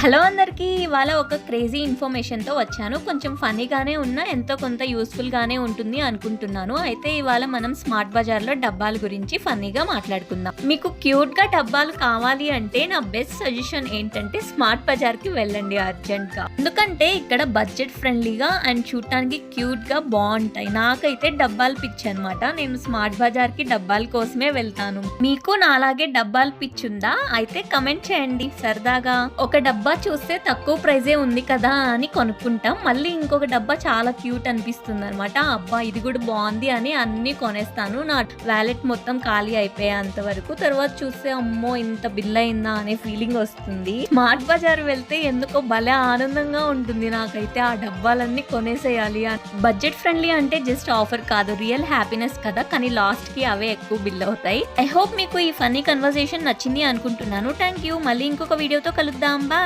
Hello అందరికీ! ఇవాళ ఒక క్రేజీ ఇన్ఫర్మేషన్‌తో వచ్చాను. కొంచెం ఫన్నీగానే ఉన్నా ఎంతో కొంత యూజ్‌ఫుల్‌గానే ఉంటుంది అనుకుంటున్నాను. అయితే ఇవాళ మనం స్మార్ట్ బజార్‌లో డబ్బాల గురించి ఫన్నీగా మాట్లాడుకుందాం. మీకు క్యూట్‌గా డబ్బాలు కావాలి అంటే నా బెస్ట్ సజెషన్ ఏంటంటే స్మార్ట్ బజార్‌కి వెళ్ళండి అర్జెంట్‌గా. ఎందుకంటే ఇక్కడ బడ్జెట్ ఫ్రెండ్లీగా అండ్ చూడటానికి క్యూట్‌గా బావుంటాయి. నాకైతే డబ్బాలు పిచ్చి అనమాట. నేను స్మార్ట్ బజార్‌కి డబ్బాల కోసమే వెళ్తాను. మీకు నాలాగే డబ్బాల పిచ్చి ఉందా? అయితే కమెంట్ చేయండి సరదాగా. ఒక డబ్బా చూస్తే తక్కువ ప్రైజే ఉంది కదా అని కొనుక్కుంటాం. మళ్ళీ ఇంకొక డబ్బా చాలా క్యూట్ అనిపిస్తుంది అనమాట. అబ్బా ఇది కూడా బాగుంది అని అన్ని కొనేస్తాను. నా వ్యాలెట్ మొత్తం ఖాళీ అయిపోయేంత వరకు. తర్వాత చూస్తే అమ్మో ఇంత బిల్ అయిందా అనే ఫీలింగ్ వస్తుంది. స్మార్ట్ బజార్ వెళ్తే ఎందుకో భలే ఆనందంగా ఉంటుంది నాకైతే. ఆ డబ్బాలన్నీ కొనేసేయాలి. బడ్జెట్ ఫ్రెండ్లీ అంటే జస్ట్ ఆఫర్ కాదు, రియల్ హ్యాపీనెస్ కదా. కానీ లాస్ట్ కి అవే ఎక్కువ బిల్ అవుతాయి. ఐ హోప్ మీకు ఈ ఫన్నీ కన్వర్సేషన్ నచ్చింది అనుకుంటున్నాను. Thank you. మళ్ళీ ఇంకొక వీడియోతో కలుద్దాం. బాయ్.